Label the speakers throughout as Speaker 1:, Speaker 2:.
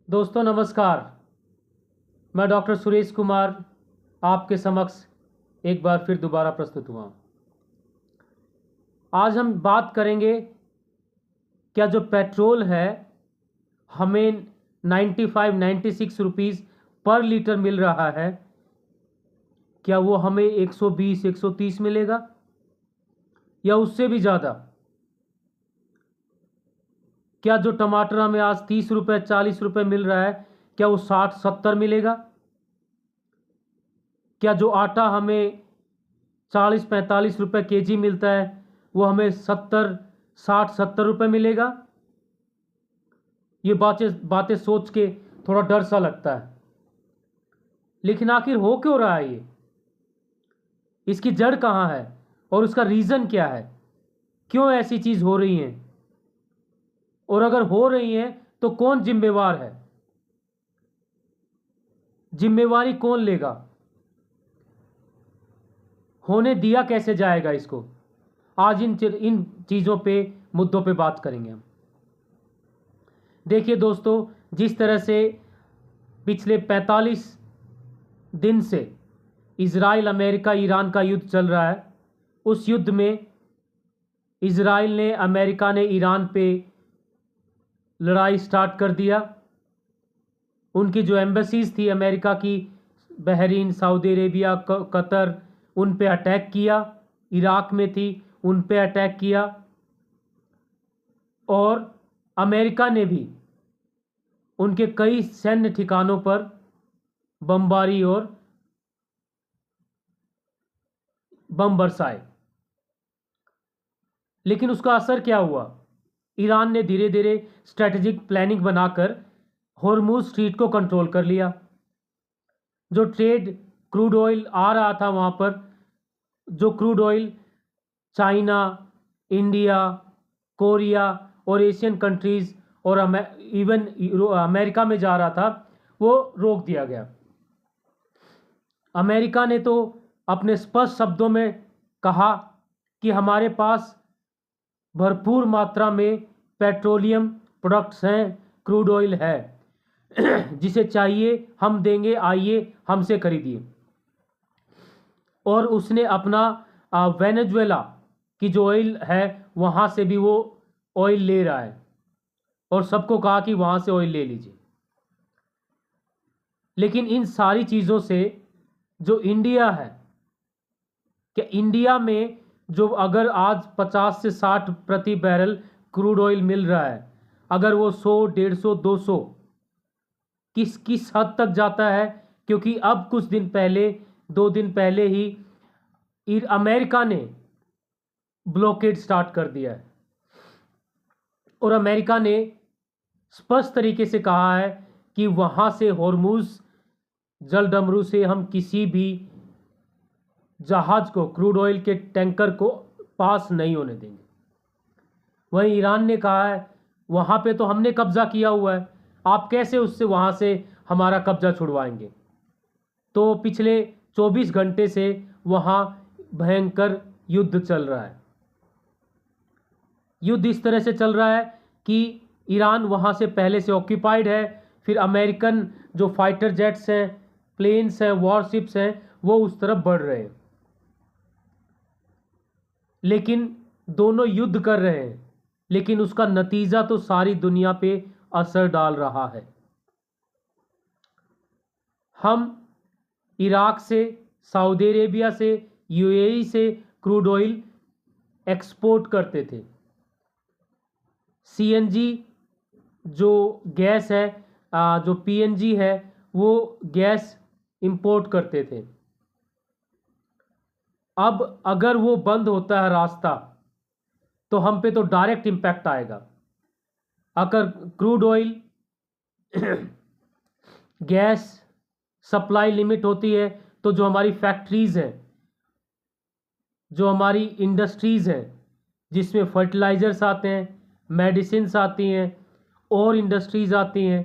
Speaker 1: दोस्तों नमस्कार। मैं डॉक्टर सुरेश कुमार आपके समक्ष एक बार फिर दोबारा प्रस्तुत हुआ। आज हम बात करेंगे क्या जो पेट्रोल है हमें 95-96 रुपीज़ पर लीटर मिल रहा है, क्या वो हमें 120-130 मिलेगा या उससे भी ज़्यादा। क्या जो टमाटर हमें आज 30 रुपये 40 रुपये मिल रहा है, क्या वो 60-70 मिलेगा। क्या जो आटा हमें 40-45 रुपये केजी मिलता है वो हमें 60-70 रुपये मिलेगा। ये बातें सोच के थोड़ा डर सा लगता है, लेकिन आखिर हो क्यों रहा है ये, इसकी जड़ कहाँ है और उसका रीज़न क्या है, क्यों ऐसी चीज़ हो रही है, और अगर हो रही है तो कौन जिम्मेवार है, जिम्मेवारी कौन लेगा, होने दिया कैसे जाएगा इसको। आज इन चीज़ों पे मुद्दों पे बात करेंगे हम। देखिए दोस्तों, जिस तरह से पिछले 45 दिन से इज़राइल अमेरिका ईरान का युद्ध चल रहा है, उस युद्ध में अमेरिका ने ईरान पे लड़ाई स्टार्ट कर दिया। उनकी जो एम्बेसीज थी अमेरिका की, बहरीन, सऊदी अरेबिया, कतर, उन पे अटैक किया। इराक में थी, उन पे अटैक किया। और अमेरिका ने भी उनके कई सैन्य ठिकानों पर बमबारी और बम बरसाए। लेकिन उसका असर क्या हुआ? ईरान ने धीरे धीरे स्ट्रेटेजिक प्लानिंग बनाकर हॉर्मुज स्ट्रीट को कंट्रोल कर लिया। जो ट्रेड क्रूड ऑयल आ रहा था वहाँ पर, जो crude oil China, India, Korea और एशियन कंट्रीज़ और इवन अमेरिका में जा रहा था, वो रोक दिया गया। अमेरिका ने तो अपने स्पष्ट शब्दों में कहा कि हमारे पास भरपूर मात्रा में पेट्रोलियम प्रोडक्ट्स हैं, क्रूड ऑयल है, जिसे चाहिए हम देंगे, आइए हमसे खरीदिए। और उसने अपना वेनेजुएला की जो ऑयल है वहाँ से भी वो ऑयल ले रहा है और सबको कहा कि वहाँ से ऑयल ले लीजिए। लेकिन इन सारी चीज़ों से जो इंडिया है, कि इंडिया में जो अगर आज 50 से 60 प्रति बैरल क्रूड ऑयल मिल रहा है, अगर वो 100, 150, 200 किस हद तक जाता है, क्योंकि अब कुछ दिन पहले, 2 दिन पहले ही अमेरिका ने ब्लॉकेड स्टार्ट कर दिया है और अमेरिका ने स्पष्ट तरीके से कहा है कि वहाँ से हॉर्मुज जलडमरू से हम किसी भी जहाज को, क्रूड ऑयल के टैंकर को पास नहीं होने देंगे। वहीं ईरान ने कहा है वहाँ पे तो हमने कब्जा किया हुआ है, आप कैसे उससे वहाँ से हमारा कब्जा छुड़वाएंगे। तो पिछले 24 घंटे से वहाँ भयंकर युद्ध चल रहा है। युद्ध इस तरह से चल रहा है कि ईरान वहाँ से पहले से ऑक्यूपाइड है, फिर अमेरिकन जो फाइटर जेट्स हैं, प्लेन्स हैं, वॉरशिप्स हैं, वो उस तरफ बढ़ रहे हैं। लेकिन दोनों युद्ध कर रहे हैं, लेकिन उसका नतीजा तो सारी दुनिया पे असर डाल रहा है। हम इराक से, सऊदी अरेबिया से, यूएई से क्रूड ऑयल एक्सपोर्ट करते थे। सीएनजी जो गैस है, जो पीएनजी है, वो गैस इंपोर्ट करते थे। अब अगर वो बंद होता है रास्ता, तो हम पे तो डायरेक्ट इम्पैक्ट आएगा। अगर crude oil gas supply limit होती है, तो जो हमारी फैक्ट्रीज़ हैं, जो हमारी इंडस्ट्रीज़ हैं, जिसमें फर्टिलाइज़र्स आते हैं, मेडिसिन्स आती हैं, और इंडस्ट्रीज़ आती हैं,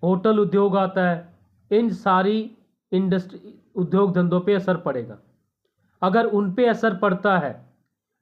Speaker 1: होटल उद्योग आता है, इन सारी इंडस्ट्री उद्योग धंधों पे असर पड़ेगा। अगर उन पे असर पड़ता है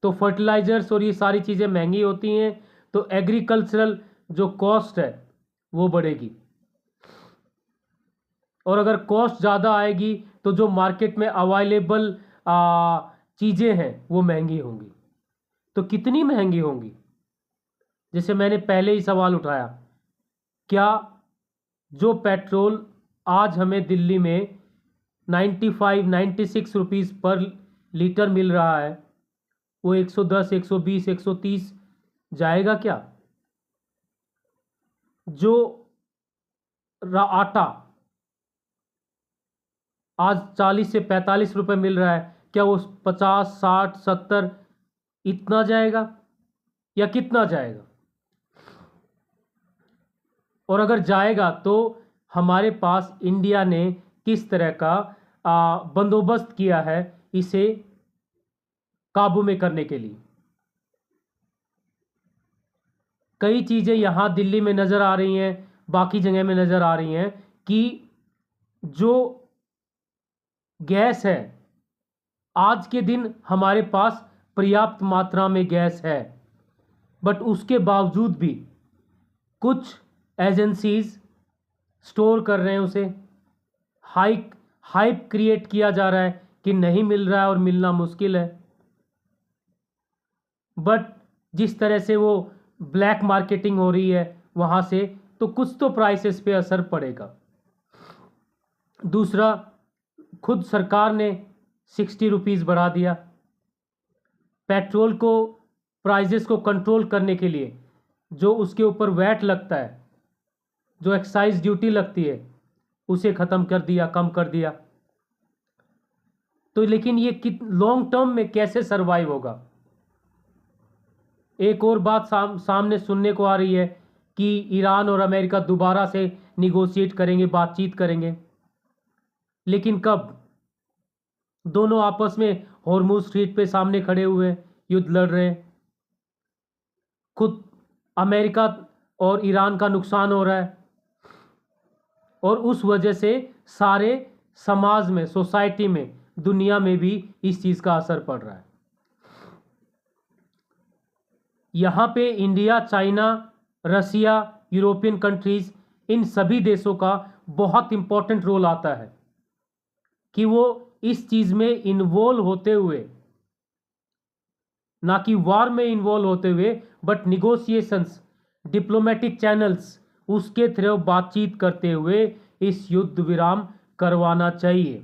Speaker 1: तो फर्टिलाइज़र्स और ये सारी चीज़ें महंगी होती हैं, तो एग्रीकल्चरल जो कॉस्ट है वो बढ़ेगी। और अगर कॉस्ट ज़्यादा आएगी तो जो मार्केट में अवेलेबल चीज़ें हैं वो महंगी होंगी। तो कितनी महंगी होंगी? जैसे मैंने पहले ही सवाल उठाया, क्या जो पेट्रोल आज हमें दिल्ली में 96 रुपीज़ पर लीटर मिल रहा है, वो 110, 120, 130 जाएगा क्या? जो आटा आज 40 से 45 रुपए मिल रहा है, क्या वो 50, 60, 70 इतना जाएगा या कितना जाएगा? और अगर जाएगा तो हमारे पास इंडिया ने किस तरह का बंदोबस्त किया है इसे काबू में करने के लिए? कई चीज़ें यहाँ दिल्ली में नज़र आ रही हैं, बाकी जगह में नज़र आ रही हैं कि जो गैस है, आज के दिन हमारे पास पर्याप्त मात्रा में गैस है, बट उसके बावजूद भी कुछ एजेंसीज स्टोर कर रहे हैं उसे। हाइप क्रिएट किया जा रहा है कि नहीं मिल रहा है और मिलना मुश्किल है। बट जिस तरह से वो ब्लैक मार्केटिंग हो रही है वहाँ से, तो कुछ तो प्राइसेस पे असर पड़ेगा। दूसरा, खुद सरकार ने 60 रुपीज़ बढ़ा दिया। पेट्रोल को प्राइसेस को कंट्रोल करने के लिए जो उसके ऊपर वैट लगता है, जो एक्साइज ड्यूटी लगती है, उसे ख़त्म कर दिया, कम कर दिया। तो लेकिन ये लॉन्ग टर्म में कैसे सरवाइव होगा? एक और बात सामने सुनने को आ रही है कि ईरान और अमेरिका दोबारा से निगोशिएट करेंगे, बातचीत करेंगे। लेकिन कब? दोनों आपस में हॉर्मुज स्ट्रीट पे सामने खड़े हुए युद्ध लड़ रहे हैं। खुद अमेरिका और ईरान का नुकसान हो रहा है और उस वजह से सारे समाज में, सोसाइटी में, दुनिया में भी इस चीज़ का असर पड़ रहा है। यहाँ पे इंडिया, चाइना, रसिया, यूरोपियन कंट्रीज, इन सभी देशों का बहुत इंपॉर्टेंट रोल आता है कि वो इस चीज़ में इन्वॉल्व होते हुए, ना कि वार में इन्वॉल्व होते हुए, बट निगोशिएशंस, डिप्लोमेटिक चैनल्स, उसके थ्रू बातचीत करते हुए इस युद्ध विराम करवाना चाहिए।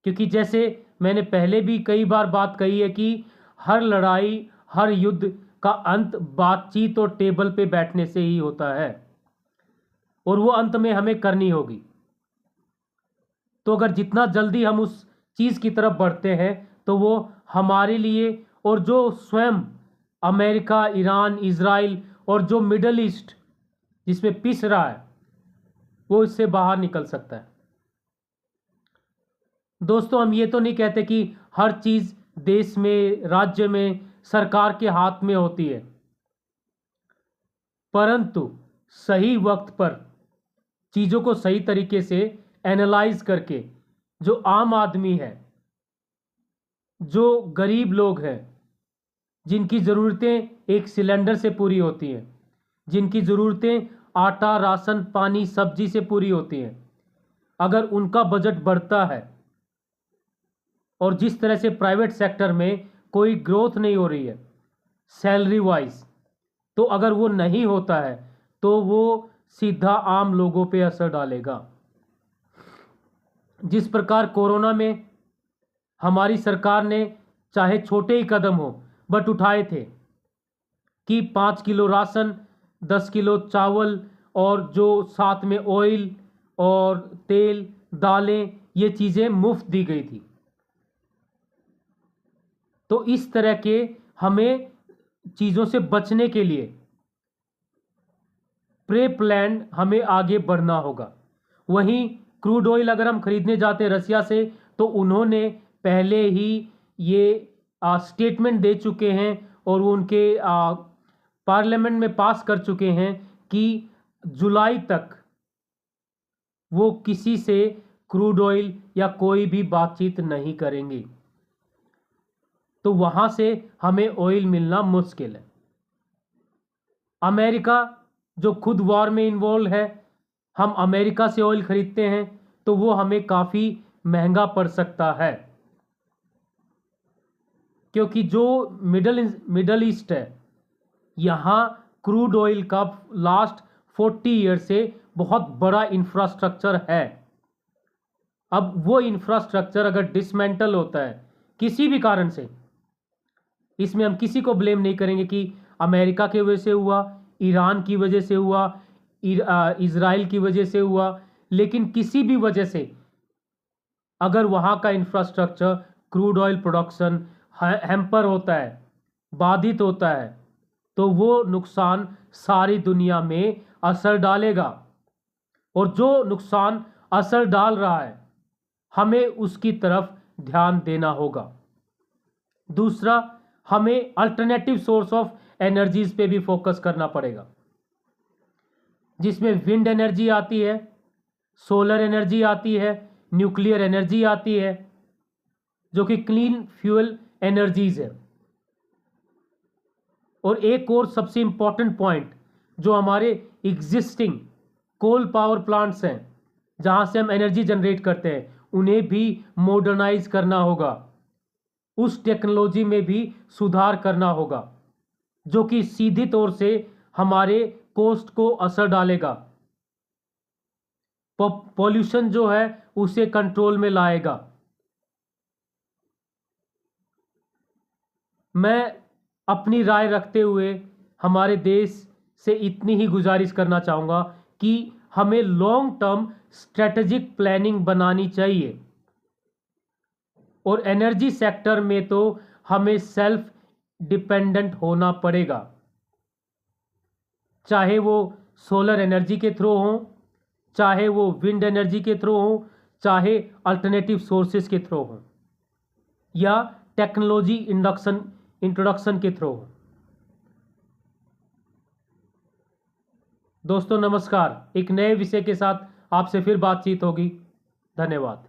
Speaker 1: क्योंकि जैसे मैंने पहले भी कई बार बात कही है कि हर लड़ाई, हर युद्ध का अंत बातचीत और टेबल पे बैठने से ही होता है, और वो अंत में हमें करनी होगी। तो अगर जितना जल्दी हम उस चीज़ की तरफ बढ़ते हैं तो वो हमारे लिए, और जो स्वयं अमेरिका, ईरान, इजराइल और जो मिडल ईस्ट जिसमें पिस रहा है, वो इससे बाहर निकल सकता है। दोस्तों, हम ये तो नहीं कहते कि हर चीज़ देश में, राज्य में, सरकार के हाथ में होती है, परंतु सही वक्त पर चीज़ों को सही तरीके से एनालाइज करके जो आम आदमी है, जो गरीब लोग हैं, जिनकी ज़रूरतें एक सिलेंडर से पूरी होती हैं, जिनकी ज़रूरतें आटा, राशन, पानी, सब्जी से पूरी होती हैं, अगर उनका बजट बढ़ता है और जिस तरह से प्राइवेट सेक्टर में कोई ग्रोथ नहीं हो रही है सैलरी वाइज, तो अगर वो नहीं होता है तो वो सीधा आम लोगों पे असर डालेगा। जिस प्रकार कोरोना में हमारी सरकार ने चाहे छोटे ही कदम हो बट उठाए थे कि 5 किलो राशन, 10 किलो चावल और जो साथ में ऑयल और तेल, दालें, ये चीज़ें मुफ्त दी गई थी। तो इस तरह के हमें चीज़ों से बचने के लिए प्री प्लान्ड हमें आगे बढ़ना होगा। वहीं क्रूड ऑयल अगर हम खरीदने जाते हैं रसिया से, तो उन्होंने पहले ही ये स्टेटमेंट दे चुके हैं और वो उनके पार्लियामेंट में पास कर चुके हैं कि जुलाई तक वो किसी से क्रूड ऑयल या कोई भी बातचीत नहीं करेंगे। तो वहाँ से हमें ऑयल मिलना मुश्किल है। अमेरिका जो खुद वॉर में इन्वॉल्व है, हम अमेरिका से ऑयल खरीदते हैं तो वो हमें काफ़ी महंगा पड़ सकता है, क्योंकि जो मिडल ईस्ट है, यहाँ क्रूड ऑयल का लास्ट 40 ईयर से बहुत बड़ा इंफ्रास्ट्रक्चर है। अब वो इंफ्रास्ट्रक्चर अगर डिसमेंटल होता है किसी भी कारण से, इसमें हम किसी को ब्लेम नहीं करेंगे कि अमेरिका की वजह से हुआ, ईरान की वजह से हुआ, इजराइल की वजह से हुआ, लेकिन किसी भी वजह से अगर वहाँ का infrastructure crude oil production hamper होता है, बाधित होता है, तो वो नुकसान सारी दुनिया में असर डालेगा। और जो नुकसान असर डाल रहा है, हमें उसकी तरफ ध्यान देना होगा। दूसरा, हमें अल्टरनेटिव सोर्स ऑफ एनर्जीज पे भी फोकस करना पड़ेगा, जिसमें विंड एनर्जी आती है, सोलर एनर्जी आती है, न्यूक्लियर एनर्जी आती है, जो कि क्लीन फ्यूल एनर्जीज है। और एक और सबसे इंपॉर्टेंट पॉइंट, जो हमारे एग्जिस्टिंग कोल पावर प्लांट्स हैं जहां से हम एनर्जी जनरेट करते हैं, उन्हें भी मॉडर्नाइज करना होगा, उस टेक्नोलॉजी में भी सुधार करना होगा, जो कि सीधी तौर से हमारे कोस्ट को असर डालेगा, पॉल्यूशन जो है उसे कंट्रोल में लाएगा। मैं अपनी राय रखते हुए हमारे देश से इतनी ही गुजारिश करना चाहूँगा कि हमें लॉन्ग टर्म स्ट्रेटेजिक प्लानिंग बनानी चाहिए, और एनर्जी सेक्टर में तो हमें सेल्फ डिपेंडेंट होना पड़ेगा, चाहे वो सोलर एनर्जी के थ्रू हो, चाहे वो विंड एनर्जी के थ्रू हो, चाहे अल्टरनेटिव सोर्सेज के थ्रू हो, या टेक्नोलॉजी इंट्रोडक्शन के थ्रू हो। दोस्तों नमस्कार, एक नए विषय के साथ आपसे फिर बातचीत होगी। धन्यवाद।